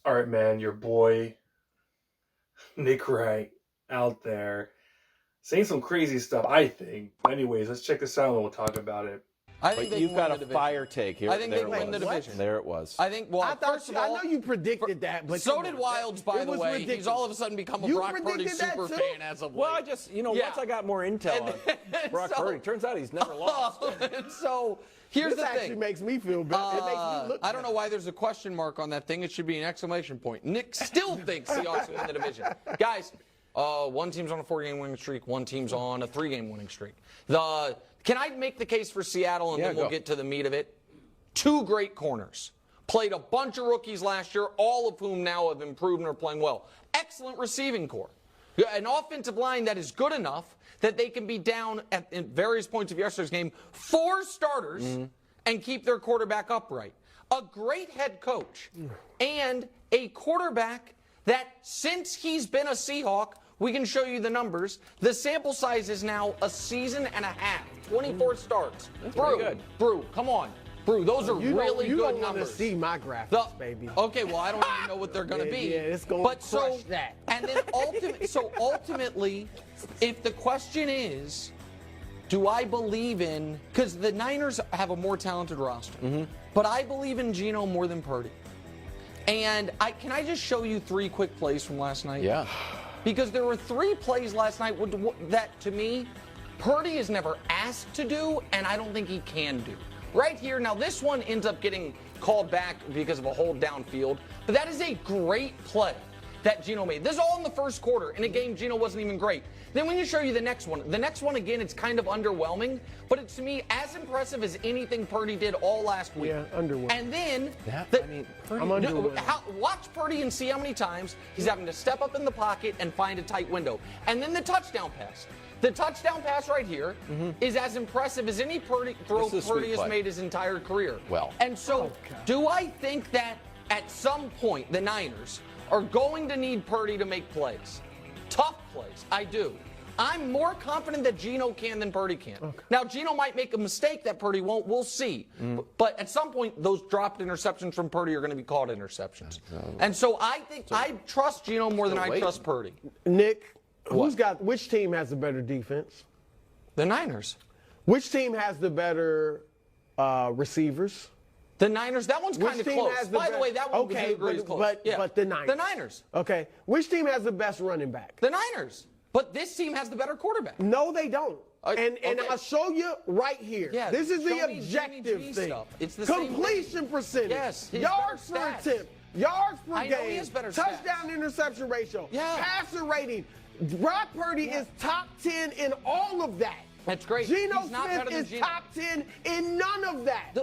All right, man, your boy, Nick Wright, out there saying some crazy stuff, I think. Anyways, let's check this out and we'll talk about it. I think you've got a fire take here. I think they win the division. There it was. I think. Well, first of all, I know you predicted that, but so did Wilds. By the way, ridiculous. He's all of a sudden become a You Brock Purdy predicted that super too? fan as of late. Well, I just, once I got more intel on Brock Purdy, turns out he's never lost. So here's this the actually thing. makes me feel better. It makes me look I don't know why there's a question mark on that thing. It should be an exclamation point. Nick still thinks Seahawks win the division. Guys, one team's on a 4-game winning streak. One team's on a 3-game winning streak. Can I make the case for Seattle, and then we'll get to the meat of it? 2 great corners. Played a bunch of rookies last year, all of whom now have improved and are playing well. Excellent receiving core. An offensive line that is good enough that they can be down at various points of yesterday's game 4 starters and keep their quarterback upright. A great head coach and a quarterback that, since he's been a Seahawk, we can show you the numbers. The sample size is now a season and a half. 24 starts. Brew, come on. Brew, those are really good numbers. You don't want to see my graphics, baby. Okay, well, I don't even know what they're going to be. Yeah, it's going to crush that. And then ultimately, if the question is, do I believe in, because the Niners have a more talented roster, but I believe in Geno more than Purdy. And can I just show you 3 quick plays from last night? Yeah. Because there were 3 plays last night that, to me, Purdy is never asked to do, and I don't think he can do. Right here, now this one ends up getting called back because of a hold downfield, but that is a great play that Geno made. This is all in the first quarter. In a game, Geno wasn't even great. Then when you show you the next one again, it's kind of underwhelming, but it's, to me, as impressive as anything Purdy did all last week. Yeah, underwhelming. And then, I'm underwhelmed. watch Purdy and see how many times he's having to step up in the pocket and find a tight window. And then the touchdown pass. The touchdown pass right here is as impressive as any throw Purdy has made his entire career. Well. And so, do I think that at some point the Niners are going to need Purdy to make plays? Tough plays, I do. I'm more confident that Geno can than Purdy can. Okay. Now, Geno might make a mistake that Purdy won't. We'll see. But at some point, those dropped interceptions from Purdy are going to be called interceptions. And so I think I trust Geno more than I trust Purdy. Nick, which team has the better defense? The Niners. Which team has the better receivers? The Niners. That one's kind of close. By the way, that one would you agree is close. But the Niners. The Niners. Okay. Which team has the best running back? The Niners. But this team has the better quarterback. No, they don't. And I'll show you right here. Yeah, this is the objective thing. Stuff. It's the completion percentage. Yes. Yards per attempt. Yards per game. Touchdown interception ratio. Yeah. Passer rating. Brock Purdy is top 10 in all of that. That's great. Geno Smith is top 10 in none of that.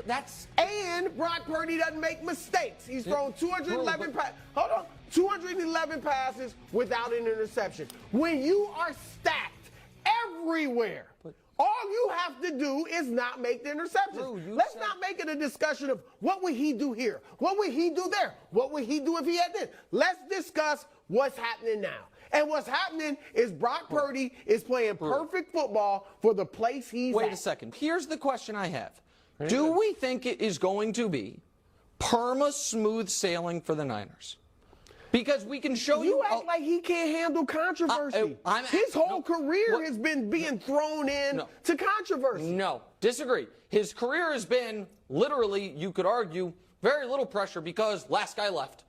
And Brock Purdy doesn't make mistakes. He's thrown 211 passes. Hold on. 211 passes without an interception. When you are stacked everywhere, all you have to do is not make the interceptions. Let's not make it a discussion of what would he do here? What would he do there? What would he do if he had this? Let's discuss what's happening now. And what's happening is Brock Purdy is playing perfect football for the place he's Wait at. a second. Here's the question I have. Do we think it is going to be smooth sailing for the Niners? Because we can show you. You act like he can't handle controversy. His whole career has been being thrown in to controversy. No, disagree. His career has been literally, you could argue, very little pressure because last guy left.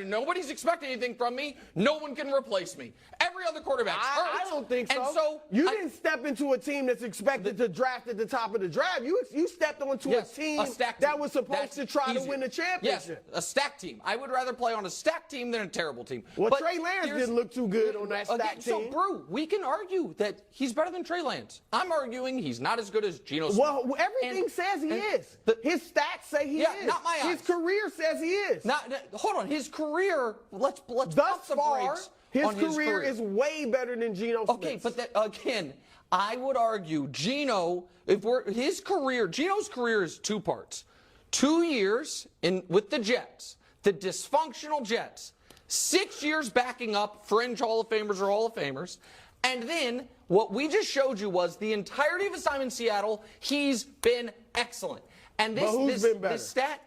Nobody's expecting anything from me. No one can replace me. Every other quarterback's hurt. I don't think so. And so you didn't step into a team that's expected to draft at the top of the draft. You stepped onto a team that was supposed to try to win the championship. Yes, a stacked team. I would rather play on a stacked team than a terrible team. Well, Trey Lance didn't look too good on that stacked team. So, Brew, we can argue that he's better than Trey Lance. I'm arguing he's not as good as Geno Smith. Well, everything says he is. His stats say he is. Not my eyes. His career says he is. Hold on. His career, let's thus far, his career career is way better than Geno Smith. Okay, but again, I would argue Geno, Geno's career is 2 parts. 2 years with the Jets, the dysfunctional Jets, 6 years backing up fringe Hall of Famers or Hall of Famers, and then what we just showed you was the entirety of his time in Seattle, he's been excellent. And who's been better? This stat,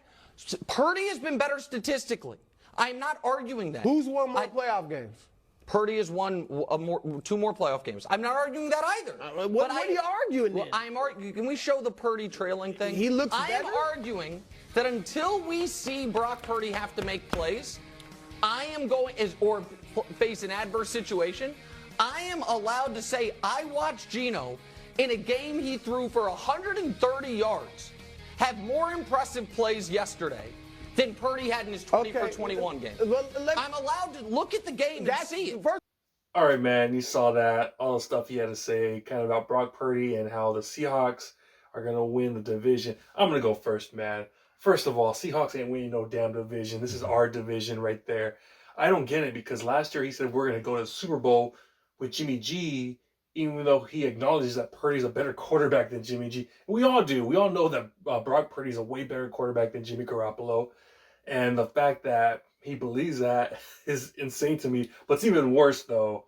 Purdy has been better statistically. I'm not arguing that. Who's won more playoff games? Purdy has won two more playoff games. I'm not arguing that either. What are you arguing then? I'm arguing. Can we show the Purdy trailing thing? He looks I better? am arguing that until we see Brock Purdy have to make plays, I am going or face an adverse situation, I am allowed to say I watched Geno in a game he threw for 130 yards have more impressive plays yesterday than Purdy had in his 20 for 21 game. I'm allowed to look at the game and see it. All right, man, you saw that, all the stuff he had to say kind of about Brock Purdy and how the Seahawks are going to win the division. I'm going to go first, man. First of all, Seahawks ain't winning no damn division. This is our division right there. I don't get it because last year he said we're going to go to the Super Bowl with Jimmy G, even though he acknowledges that Purdy's a better quarterback than Jimmy G. We all do. We all know that Brock Purdy's a way better quarterback than Jimmy Garoppolo. And the fact that he believes that is insane to me. But it's even worse, though.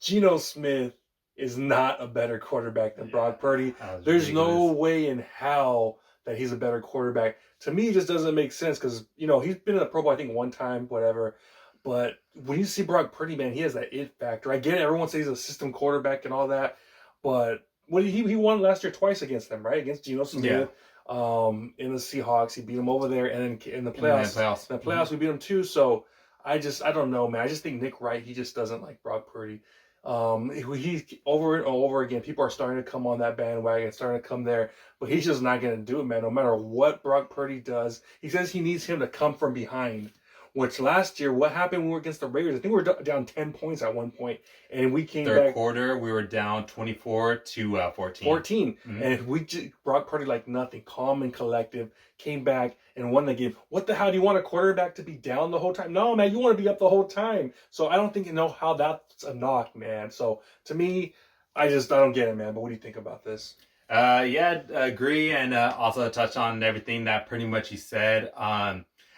Geno Smith is not a better quarterback than Brock Purdy. There's no way in hell that he's a better quarterback. To me, it just doesn't make sense because, you know, he's been in the Pro Bowl, I think, one time, whatever. But when you see Brock Purdy, man, he has that it factor. I get it. Everyone says he's a system quarterback and all that. But what he won last year twice against them, right? Against Geno Smith. Yeah. In the Seahawks, he beat him over there, and then in the playoffs, we beat him too. So I don't know, man. I just think Nick Wright, he just doesn't like Brock Purdy. He over and over again, people are starting to come on that bandwagon, starting to come there, but he's just not going to do it, man. No matter what Brock Purdy does, he says he needs him to come from behind. Which last year, what happened when we were against the Raiders? I think we were down 10 points at one point, and we came back. Third quarter, we were down 24 to 14. 14. Mm-hmm. And Brock Purdy, like nothing, calm and collective, came back and won the game. What the hell? Do you want a quarterback to be down the whole time? No, man, you want to be up the whole time. So I don't think you know how that's a knock, man. So to me, I don't get it, man. But what do you think about this? Yeah, agree, and also touch on everything that pretty much he said.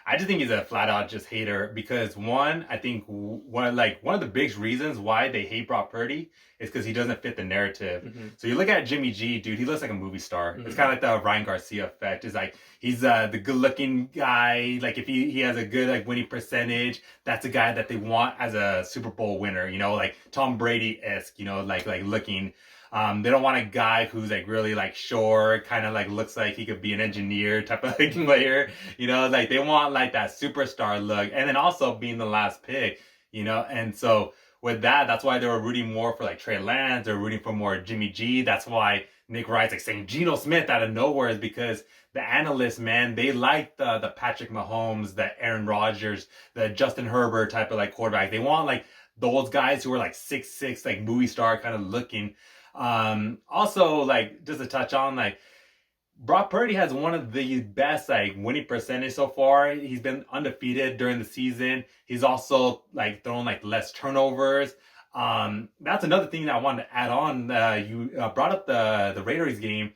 I just think he's a flat out just hater because I think one of the big reasons why they hate Brock Purdy is because he doesn't fit the narrative. Mm-hmm. So you look at Jimmy G, dude, he looks like a movie star. Mm-hmm. It's kind of like the Ryan Garcia effect. It's like he's the good looking guy. Like if he has a good like winning percentage, that's a guy that they want as a Super Bowl winner. You know, like Tom Brady-esque. You know, like looking. They don't want a guy who's like really like short, kind of like looks like he could be an engineer type of player, you know, like they want like that superstar look. And then also being the last pick, you know, and so with that's why they were rooting more for like Trey Lance. They're rooting for more Jimmy G. That's why Nick Wright's like saying Geno Smith out of nowhere is because the analysts, man, they like the Patrick Mahomes, the Aaron Rodgers, the Justin Herbert type of like quarterback. They want like those guys who are like 6'6", like movie star kind of looking. Also, like, just to touch on, like, Brock Purdy has one of the best, like, winning percentage so far. He's been undefeated during the season. He's also, like, thrown, like, less turnovers. That's another thing that I wanted to add on. You brought up the Raiders game.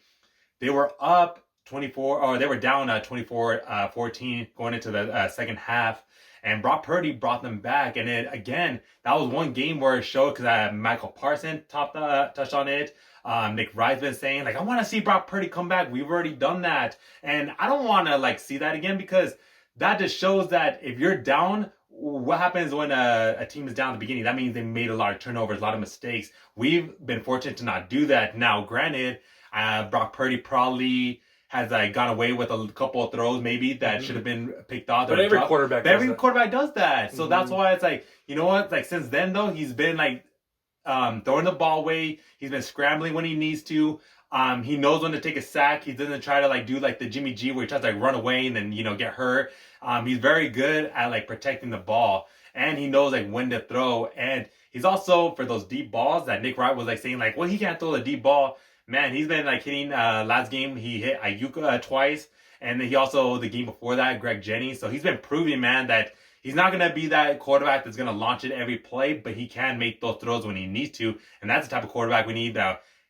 They were up 24, or they were down 24-14 going into the second half. And Brock Purdy brought them back. And then, again, that was one game where it showed because Michael Parsons touched on it. Nick Wright's been saying, like, I want to see Brock Purdy come back. We've already done that. And I don't want to, like, see that again because that just shows that if you're down, what happens when a team is down at the beginning? That means they made a lot of turnovers, a lot of mistakes. We've been fortunate to not do that. Now, granted, Brock Purdy probably has gone away with a couple of throws maybe that should have been picked off. But every quarterback does that. So that's why it's like, you know what? Like since then though, he's been like throwing the ball away. He's been scrambling when he needs to. He knows when to take a sack. He doesn't try to like do like the Jimmy G where he tries to like run away and then, you know, get hurt. He's very good at like protecting the ball and he knows like when to throw. And he's also for those deep balls that Nick Wright was like saying like, well, he can't throw the deep ball. Man, he's been like hitting, last game, he hit Ayuka twice. And then he also, the game before that, Greg Jennings. So he's been proving, man, that he's not going to be that quarterback that's going to launch it every play, but he can make those throws when he needs to. And that's the type of quarterback we need.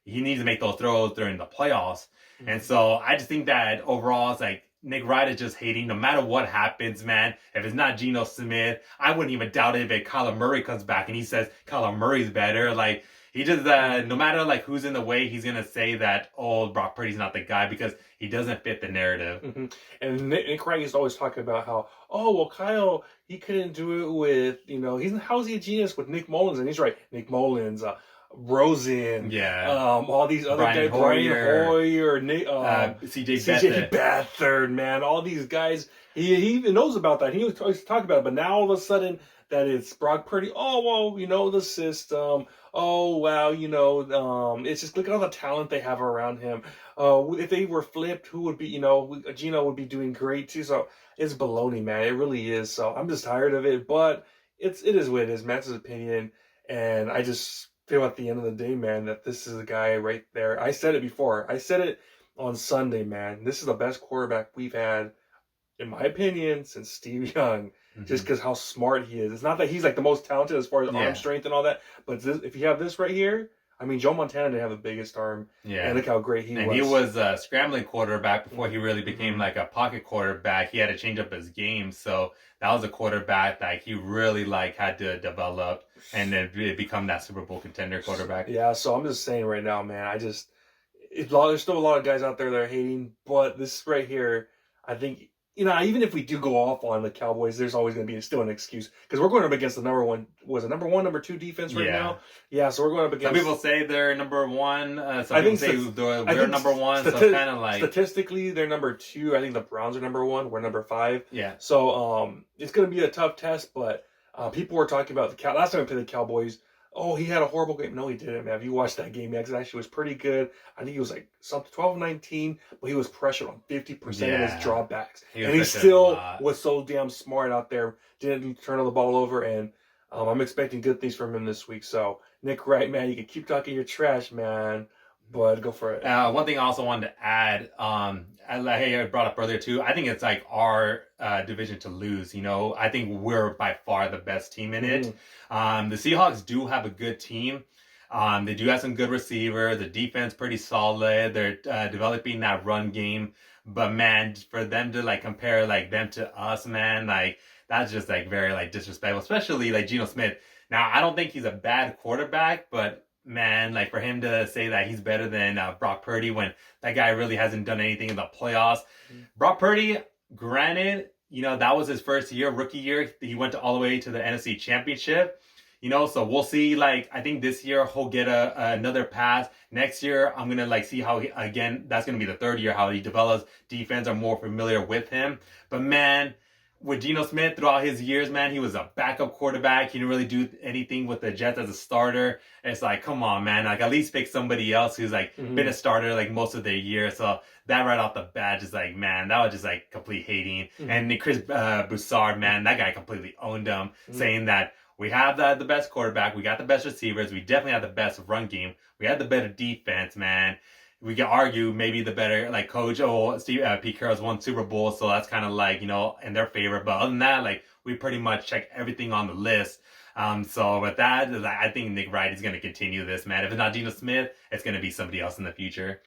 He needs to make those throws during the playoffs. Mm-hmm. And so I just think that overall, it's like, Nick Wright is just hating no matter what happens, man. If it's not Geno Smith, I wouldn't even doubt it if Kyler Murray comes back and he says Kyler Murray's better. Like, he just no matter like who's in the way, he's gonna say that Brock Purdy's not the guy because he doesn't fit the narrative. Mm-hmm. And Nick Wright used to always talk about how Kyle, he couldn't do it with how's he a genius with Nick Mullins, and he's right, Nick Mullins, Rosen, all these other guys, Brian Hoyer, Nick, CJ Beathard, man, all these guys. He even knows about that. He was always talking about it, but now all of a sudden that it's Brock Purdy. Oh, well, the system. Oh, wow, it's just look at all the talent they have around him. If they were flipped, who would be, Geno would be doing great too. So it's baloney, man. It really is. So I'm just tired of it, but it is what it is, man. It's his opinion. And I just feel at the end of the day, man, that this is a guy right there. I said it before. I said it on Sunday, man. This is the best quarterback we've had, in my opinion, since Steve Young, just because how smart he is. It's not that he's like the most talented as far as arm strength and all that, but if you have this right here, I mean, Joe Montana didn't have the biggest arm, and look how great he was. And he was a scrambling quarterback before he really became like a pocket quarterback. He had to change up his game, so that was a quarterback that he really had to develop and then become that Super Bowl contender quarterback. Yeah, so I'm just saying right now, man, there's still a lot of guys out there that are hating, but this right here, I think, even if we do go off on the Cowboys, there's always going to be still an excuse because we're going up against the number one, number two defense right now. Yeah, so we're going up against. Some people say they're number one. Some people say we're number one. So kind of like statistically, they're number two. I think the Browns are number one. We're number 5. Yeah. So it's going to be a tough test, but people were talking about last time we played the Cowboys. Oh, he had a horrible game. No, he didn't, man. If you watched that game, it actually was pretty good. I think he was like something 12-19, but he was pressured on 50% of his dropbacks. And he still was so damn smart out there. Didn't turn the ball over, and I'm expecting good things from him this week. So, Nick Wright, man, you can keep talking your trash, man, but go for it. One thing I also wanted to add, I brought up earlier too, I think it's like our division to lose. I think we're by far the best team in it. The Seahawks do have a good team. They do have some good receivers. The defense pretty solid. They're developing that run game. But man, for them to compare them to us, man, that's just very disrespectful. Especially Geno Smith. Now I don't think he's a bad quarterback, but man, for him to say that he's better than Brock Purdy when that guy really hasn't done anything in the playoffs. Brock Purdy, granted, that was his first year, rookie year. He went all the way to the NFC Championship. So we'll see. I think this year he'll get another pass. Next year, I'm going to see how that's going to be the third year, how he develops. Defense are more familiar with him. But man, with Geno Smith throughout his years, man, he was a backup quarterback. He didn't really do anything with the Jets as a starter. It's come on, man. At least pick somebody else who's been a starter most of their year. So that right off the bat, just man, that was just complete hating. And Chris Broussard, man, that guy completely owned him, saying that we have the best quarterback, we got the best receivers, we definitely have the best run game, we had the better defense, man. We can argue maybe the better coach. Pete Carroll's won Super Bowl, so that's kind of in their favor. But other than that, we pretty much check everything on the list. So with that, I think Nick Wright is going to continue this, man. If it's not Geno Smith, it's going to be somebody else in the future.